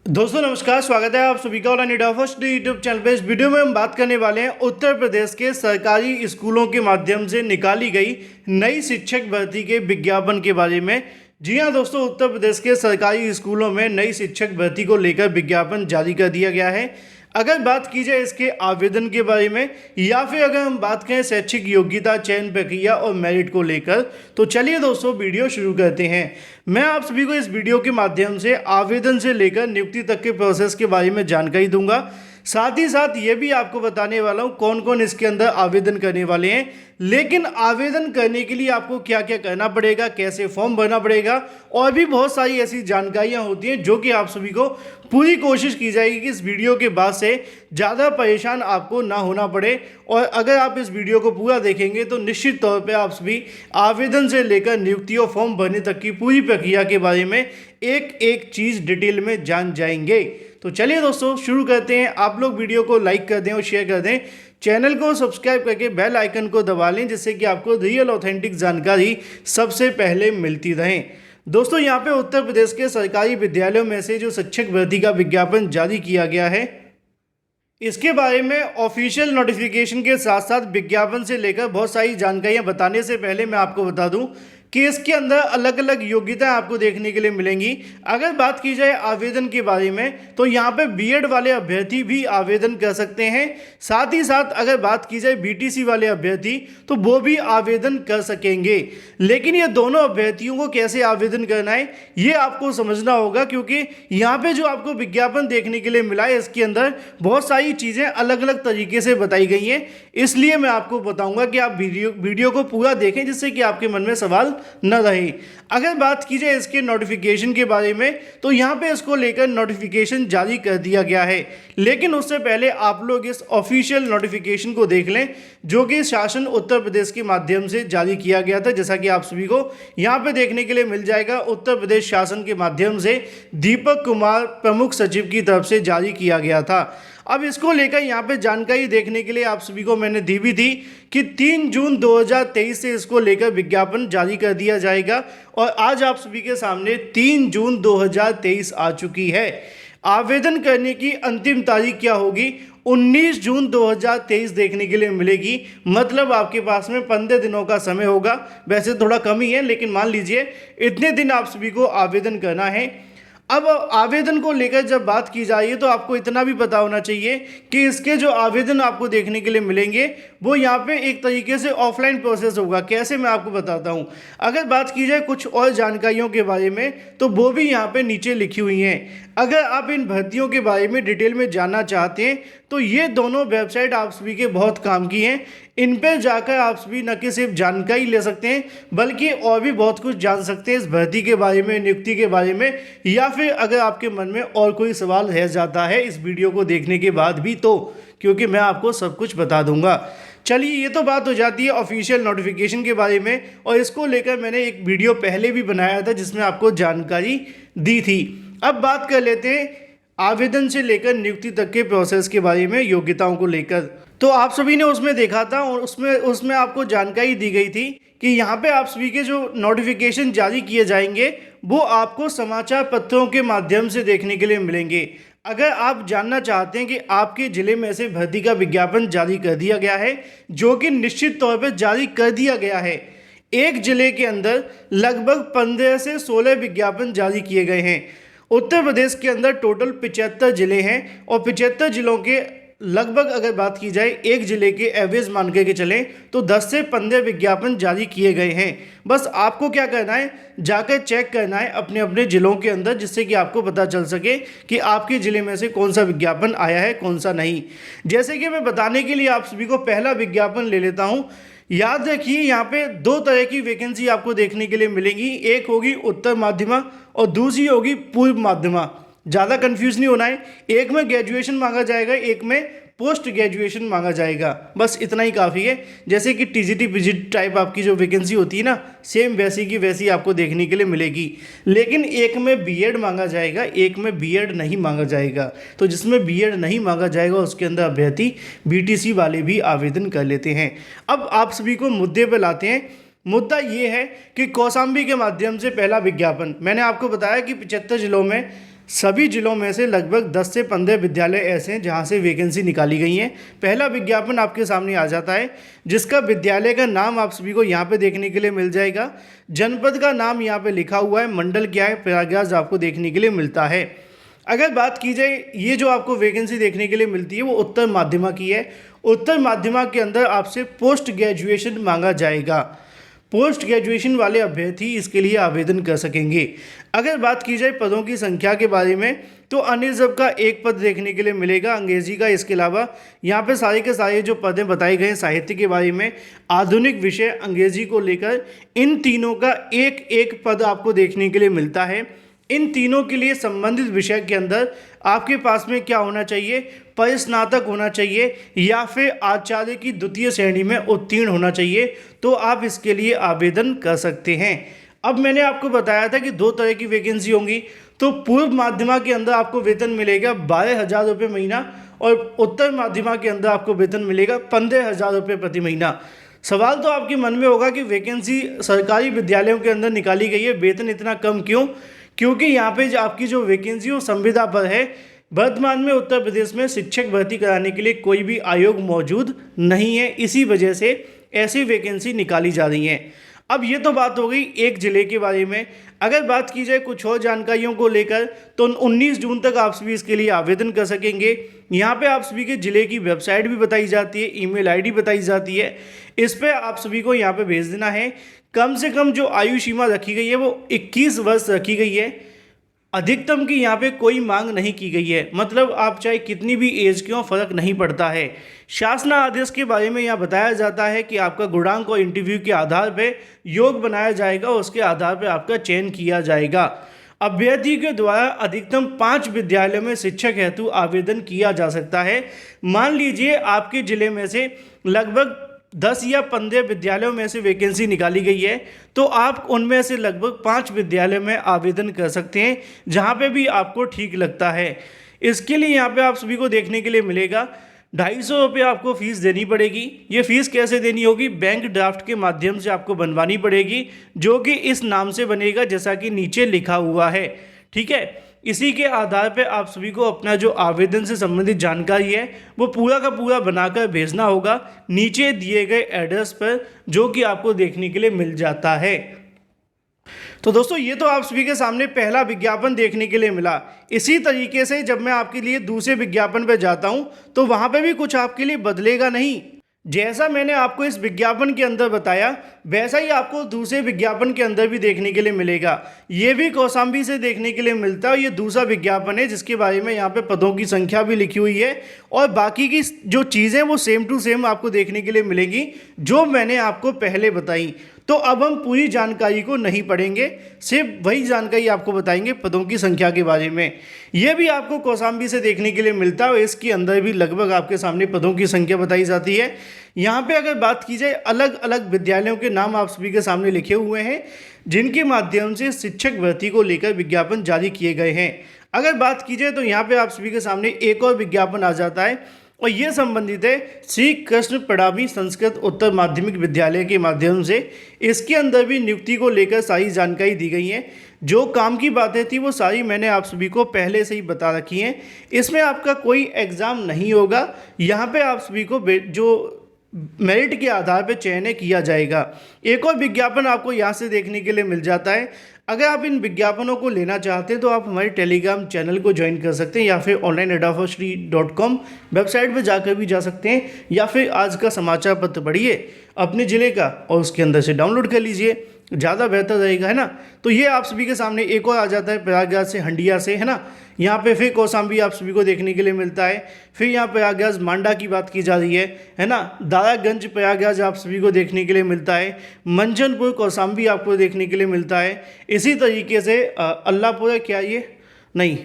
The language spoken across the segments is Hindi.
दोस्तों नमस्कार, स्वागत है आप सभी का all India first YouTube channel पे। इस वीडियो में हम बात करने वाले हैं उत्तर प्रदेश के सरकारी स्कूलों के माध्यम से निकाली गई नई शिक्षक भर्ती के विज्ञापन के बारे में। जी हाँ दोस्तों, उत्तर प्रदेश के सरकारी स्कूलों में नई शिक्षक भर्ती को लेकर विज्ञापन जारी कर दिया गया है। अगर बात की जाए इसके आवेदन के बारे में या फिर अगर हम बात करें शैक्षिक योग्यता, चयन प्रक्रिया और मेरिट को लेकर, तो चलिए दोस्तों वीडियो शुरू करते हैं। मैं आप सभी को इस वीडियो के माध्यम से आवेदन से लेकर नियुक्ति तक के प्रोसेस के बारे में जानकारी दूंगा। साथ ही साथ ये भी आपको बताने वाला हूँ कौन कौन इसके अंदर आवेदन करने वाले हैं। लेकिन आवेदन करने के लिए आपको क्या क्या करना पड़ेगा, कैसे फॉर्म भरना पड़ेगा, और भी बहुत सारी ऐसी जानकारियाँ होती हैं जो कि आप सभी को पूरी कोशिश की जाएगी कि इस वीडियो के बाद से ज़्यादा परेशान आपको ना होना पड़े। और अगर आप इस वीडियो को पूरा देखेंगे तो निश्चित तौर पे आप सभी आवेदन से लेकर नियुक्ति और फॉर्म भरने तक की पूरी प्रक्रिया के बारे में एक एक चीज़ डिटेल में जान जाएंगे। तो चलिए दोस्तों शुरू करते हैं। आप लोग वीडियो को लाइक कर दें और शेयर कर दें, चैनल को सब्सक्राइब करके बेल आइकन को दबा लें, जिससे कि आपको रियल ऑथेंटिक जानकारी सबसे पहले मिलती रहे। दोस्तों यहाँ पे उत्तर प्रदेश के सरकारी विद्यालयों में से जो शिक्षक भर्ती का विज्ञापन जारी किया गया है, इसके बारे में ऑफिशियल नोटिफिकेशन के साथ साथ विज्ञापन से लेकर बहुत सारी जानकारियां बताने से पहले मैं आपको बता दूं कि इसके अंदर अलग अलग योग्यताएं आपको देखने के लिए मिलेंगी। अगर बात की जाए आवेदन के बारे में तो यहाँ पे बीएड वाले अभ्यर्थी भी आवेदन कर सकते हैं। साथ ही साथ अगर बात की जाए बीटीसी वाले अभ्यर्थी तो वो भी आवेदन कर सकेंगे। लेकिन ये दोनों अभ्यर्थियों को कैसे आवेदन करना है ये आपको समझना होगा, क्योंकि यहाँ पे जो आपको विज्ञापन देखने के लिए मिला है इसके अंदर बहुत सारी चीज़ें अलग अलग तरीके से बताई गई हैं। इसलिए मैं आपको बताऊँगा कि आप वीडियो को पूरा देखें, जिससे कि आपके मन में सवाल न रहे। अगर बात की जाए इसके नोटिफिकेशन के बारे में तो यहाँ पे इसको लेकर नोटिफिकेशन जारी कर दिया गया है। लेकिन उससे पहले आप लोग इस ऑफिशियल नोटिफिकेशन को देख लें जो कि शासन उत्तर प्रदेश के माध्यम से जारी किया गया था। जैसा कि आप सभी को यहाँ पे देखने के लिए मिल जाएगा, उत्तर प्रदेश शासन के माध्यम से दीपक कुमार प्रमुख सचिव की तरफ से जारी किया गया था। अब इसको लेकर यहाँ पे जानकारी देखने के लिए आप सभी को मैंने दी भी थी कि 3 जून 2023 से इसको लेकर विज्ञापन जारी कर दिया जाएगा। और आज आप सभी के सामने 3 जून 2023 आ चुकी है। आवेदन करने की अंतिम तारीख क्या होगी? 19 जून 2023 देखने के लिए मिलेगी। मतलब आपके पास में 15 दिनों का समय होगा। वैसे थोड़ा कम ही है, लेकिन मान लीजिए इतने दिन आप सभी को आवेदन करना है। अब आवेदन को लेकर जब बात की जाए तो आपको इतना भी पता होना चाहिए कि इसके जो आवेदन आपको देखने के लिए मिलेंगे वो यहाँ पे एक तरीके से ऑफलाइन प्रोसेस होगा। कैसे, मैं आपको बताता हूँ। अगर बात की जाए कुछ और जानकारियों के बारे में तो वो भी यहाँ पे नीचे लिखी हुई हैं। अगर आप इन भर्तियों के बारे में डिटेल में जानना चाहते हैं तो ये दोनों वेबसाइट आप सभी के बहुत काम की हैं। इन पर जाकर आप सभी न कि सिर्फ जानकारी ले सकते हैं बल्कि और भी बहुत कुछ जान सकते हैं इस भर्ती के बारे में, नियुक्ति के बारे में, या फिर अगर आपके मन में और कोई सवाल रह जाता है इस वीडियो को देखने के बाद भी, तो क्योंकि मैं आपको सब कुछ बता दूंगा। चलिए, ये तो बात हो जाती है ऑफिशियल नोटिफिकेशन के बारे में, और इसको लेकर मैंने एक वीडियो पहले भी बनाया था जिसमें आपको जानकारी दी थी। अब बात कर लेते हैं आवेदन से लेकर नियुक्ति तक के प्रोसेस के बारे में, योग्यताओं को लेकर। तो आप सभी ने उसमें देखा था और उसमें आपको जानकारी दी गई थी कि यहाँ पे आप सभी के जो नोटिफिकेशन जारी किए जाएंगे वो आपको समाचार पत्रों के माध्यम से देखने के लिए मिलेंगे। अगर आप जानना चाहते हैं कि आपके ज़िले में से भर्ती का विज्ञापन जारी कर दिया गया है, जो कि निश्चित तौर पर जारी कर दिया गया है, एक ज़िले के अंदर लगभग 15 से 16 विज्ञापन जारी किए गए हैं। उत्तर प्रदेश के अंदर टोटल 75 ज़िले हैं और 75 ज़िलों के लगभग अगर बात की जाए एक ज़िले के एवरेज मान के चलें तो 10 से 15 विज्ञापन जारी किए गए हैं। बस आपको क्या करना है, जाकर चेक करना है अपने अपने ज़िलों के अंदर, जिससे कि आपको पता चल सके कि आपके ज़िले में से कौन सा विज्ञापन आया है, कौन सा नहीं। जैसे कि मैं बताने के लिए आप सभी को पहला विज्ञापन ले लेता हूँ। याद रखिए, यहाँ पे 2 तरह की वैकेंसी आपको देखने के लिए मिलेंगी। एक होगी उत्तर माध्यमा और दूसरी होगी पूर्व माध्यमा। ज़्यादा कंफ्यूज नहीं होना है। एक में ग्रेजुएशन मांगा जाएगा, एक में पोस्ट ग्रेजुएशन मांगा जाएगा। बस इतना ही काफ़ी है। जैसे कि टीजीटी पीजीटी टाइप आपकी जो वैकेंसी होती है ना, सेम वैसी की वैसी आपको देखने के लिए मिलेगी। लेकिन एक में बीएड मांगा जाएगा, एक में बीएड नहीं मांगा जाएगा। तो जिसमें बीएड नहीं मांगा जाएगा उसके अंदर अभ्यर्थी बीटीसी वाले भी आवेदन कर लेते हैं। अब आप सभी को मुद्दे पर लाते हैं। मुद्दा ये है कि कौशाम्बी के माध्यम से पहला विज्ञापन, मैंने आपको बताया कि 75 जिलों में सभी जिलों में से लगभग 10 से 15 विद्यालय ऐसे हैं जहां से वैकेंसी निकाली गई हैं। पहला विज्ञापन आपके सामने आ जाता है, जिसका विद्यालय का नाम आप सभी को यहाँ पे देखने के लिए मिल जाएगा। जनपद का नाम यहाँ पे लिखा हुआ है, मंडल क्या है, प्रयागराज आपको देखने के लिए मिलता है। अगर बात की जाए, ये जो आपको वैकेंसी देखने के लिए मिलती है वो उत्तर माध्यमा की है। उत्तर माध्यमा के अंदर आपसे पोस्ट ग्रेजुएशन मांगा जाएगा। पोस्ट ग्रेजुएशन वाले अभ्यर्थी इसके लिए आवेदन कर सकेंगे। अगर बात की जाए पदों की संख्या के बारे में, तो अनरिजर्व का एक पद देखने के लिए मिलेगा, अंग्रेजी का। इसके अलावा यहाँ पे सारे के सारे जो पदें बताए गए हैं साहित्य के बारे में, आधुनिक विषय अंग्रेजी को लेकर, इन तीनों का एक एक पद आपको देखने के लिए मिलता है। इन तीनों के लिए संबंधित विषय के अंदर आपके पास में क्या होना चाहिए, परिस्नातक होना चाहिए या फिर आचार्य की द्वितीय श्रेणी में उत्तीर्ण होना चाहिए, तो आप इसके लिए आवेदन कर सकते हैं। अब मैंने आपको बताया था कि 2 तरह की वैकेंसी होंगी। तो पूर्व माध्यमा के अंदर आपको वेतन मिलेगा 12,000 रुपये महीना और उत्तर माध्यमा के अंदर आपको वेतन मिलेगा 15,000 रुपये प्रति महीना। सवाल तो आपके मन में होगा कि वैकेंसी सरकारी विद्यालयों के अंदर निकाली गई है, वेतन इतना कम क्यों? क्योंकि यहाँ पे जो आपकी जो वैकेंसी वो संविदा पर है। वर्तमान में उत्तर प्रदेश में शिक्षक भर्ती कराने के लिए कोई भी आयोग मौजूद नहीं है, इसी वजह से ऐसी वैकेंसी निकाली जा रही हैं। अब ये तो बात हो गई एक ज़िले के बारे में। अगर बात की जाए कुछ और जानकारियों को लेकर, तो 19 जून तक आप सभी इसके लिए आवेदन कर सकेंगे। यहाँ पे आप सभी के ज़िले की वेबसाइट भी बताई जाती है, ईमेल आईडी बताई जाती है, इस पर आप सभी को यहाँ पे भेज देना है। कम से कम जो आयु सीमा रखी गई है वो 21 वर्ष रखी गई है। अधिकतम की यहाँ पे कोई मांग नहीं की गई है, मतलब आप चाहे कितनी भी एज की हो, फर्क नहीं पड़ता है। शासना आदेश के बारे में यहाँ बताया जाता है कि आपका गुणांक और इंटरव्यू के आधार पर योग बनाया जाएगा और उसके आधार पर आपका चयन किया जाएगा। अभ्यर्थी के द्वारा अधिकतम 5 विद्यालयों में शिक्षक हेतु आवेदन किया जा सकता है। मान लीजिए आपके ज़िले में से लगभग 10 या 15 विद्यालयों में से वैकेंसी निकाली गई है, तो आप उनमें से लगभग 5 विद्यालय में आवेदन कर सकते हैं, जहां पे भी आपको ठीक लगता है। इसके लिए यहाँ पे आप सभी को देखने के लिए मिलेगा 250 रुपये आपको फ़ीस देनी पड़ेगी। ये फ़ीस कैसे देनी होगी? बैंक ड्राफ्ट के माध्यम से आपको बनवानी पड़ेगी, जो कि इस नाम से बनेगा जैसा कि नीचे लिखा हुआ है। ठीक है, इसी के आधार पर आप सभी को अपना जो आवेदन से संबंधित जानकारी है वो पूरा का पूरा बनाकर भेजना होगा नीचे दिए गए एड्रेस पर, जो कि आपको देखने के लिए मिल जाता है। तो दोस्तों, ये तो आप सभी के सामने पहला विज्ञापन देखने के लिए मिला। इसी तरीके से जब मैं आपके लिए दूसरे विज्ञापन पर जाता हूँ तो वहाँ पर भी कुछ आपके लिए बदलेगा नहीं। जैसा मैंने आपको इस विज्ञापन के अंदर बताया, वैसा ही आपको दूसरे विज्ञापन के अंदर भी देखने के लिए मिलेगा। ये भी कौशाम्बी से देखने के लिए मिलता है। ये दूसरा विज्ञापन है जिसके बारे में यहाँ पे पदों की संख्या भी लिखी हुई है और बाकी की जो चीज़ें वो सेम टू सेम आपको देखने के लिए मिलेंगी जो मैंने आपको पहले बताई। तो अब हम पूरी जानकारी को नहीं पढ़ेंगे, सिर्फ वही जानकारी आपको बताएंगे पदों की संख्या के बारे में। यह भी आपको कौशाम्बी से देखने के लिए मिलता है और इसके अंदर भी लगभग आपके सामने पदों की संख्या बताई जाती है। यहाँ पे अगर बात की जाए, अलग अलग विद्यालयों के नाम आप सभी के सामने लिखे हुए हैं जिनके माध्यम से शिक्षक भर्ती को लेकर विज्ञापन जारी किए गए हैं। अगर बात की जाए तो यहाँ पे आप सभी के सामने एक और विज्ञापन आ जाता है और ये संबंधित है श्री कृष्ण पड़ामी संस्कृत उत्तर माध्यमिक विद्यालय के माध्यम से। इसके अंदर भी नियुक्ति को लेकर सारी जानकारी दी गई है। जो काम की बातें थी वो सारी मैंने आप सभी को पहले से ही बता रखी हैं। इसमें आपका कोई एग्ज़ाम नहीं होगा। यहाँ पे आप सभी को जो मेरिट के आधार पर चयन किया जाएगा। एक और विज्ञापन आपको यहाँ से देखने के लिए मिल जाता है। अगर आप इन विज्ञापनों को लेना चाहते हैं तो आप हमारे टेलीग्राम चैनल को ज्वाइन कर सकते हैं या फिर onlineadafastri.com वेबसाइट पर जाकर भी जा सकते हैं, या फिर आज का समाचार पत्र पढ़िए अपने ज़िले का और उसके अंदर से डाउनलोड कर लीजिए, ज़्यादा बेहतर रहेगा, है ना। तो ये आप सभी के सामने एक और आ जाता है प्रयागराज से, हंडिया से, है ना। यहाँ पे फिर कौशाम्बी आप सभी को देखने के लिए मिलता है। फिर यहाँ प्रयागराज मांडा की बात की जा रही है ना। दारागंज प्रयागराज आप सभी को देखने के लिए मिलता है। मंझनपुर कौशाम्बी आपको देखने के लिए मिलता है। इसी तरीके से अल्लाहपुर, क्या ये नहीं,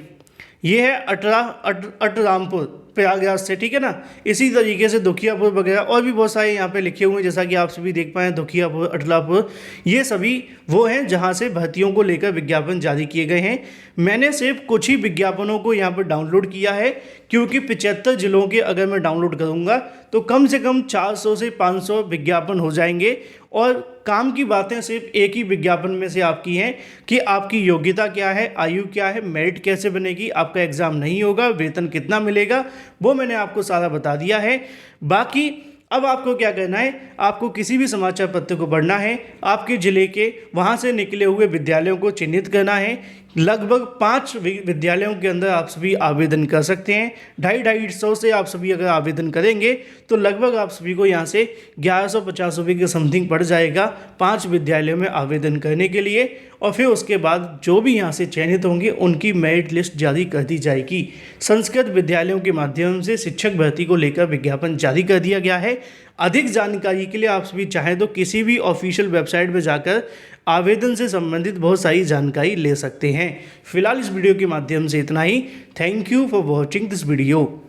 ये है अटरामपुर प्रयागराज से, ठीक है ना। इसी तरीके से दुखियापुर वगैरह और भी बहुत सारे यहाँ पे लिखे हुए हैं, जैसा कि आप सभी देख पाएँ। दुखियापुर, अटलापुर, ये सभी वो हैं जहाँ से भर्तियों को लेकर विज्ञापन जारी किए गए हैं। मैंने सिर्फ कुछ ही विज्ञापनों को यहाँ पर डाउनलोड किया है, क्योंकि 75 जिलों के अगर मैं डाउनलोड करूँगा तो कम से कम 400 से 500 विज्ञापन हो जाएंगे और काम की बातें सिर्फ एक ही विज्ञापन में से आपकी हैं कि आपकी योग्यता क्या है, आयु क्या है, मेरिट कैसे बनेगी, आपका एग्ज़ाम नहीं होगा, वेतन कितना मिलेगा, वो मैंने आपको सारा बता दिया है। बाकी अब आपको क्या करना है, आपको किसी भी समाचार पत्र को पढ़ना है, आपके ज़िले के वहाँ से निकले हुए विद्यालयों को चिन्हित करना है। लगभग 5 विद्यालयों के अंदर आप सभी आवेदन कर सकते हैं। 250-250 से आप सभी अगर आवेदन करेंगे तो लगभग आप सभी को यहाँ से 1150 रुपये के समथिंग पड़ जाएगा 5 विद्यालयों में आवेदन करने के लिए। और फिर उसके बाद जो भी यहाँ से चयनित होंगे उनकी मेरिट लिस्ट जारी कर दी जाएगी। संस्कृत विद्यालयों के माध्यम से शिक्षक भर्ती को लेकर विज्ञापन जारी कर दिया गया है। अधिक जानकारी के लिए आप सभी चाहें तो किसी भी ऑफिशियल वेबसाइट पर जाकर आवेदन से संबंधित बहुत सारी जानकारी ले सकते हैं। फिलहाल इस वीडियो के माध्यम से इतना ही। Thank you for watching this video.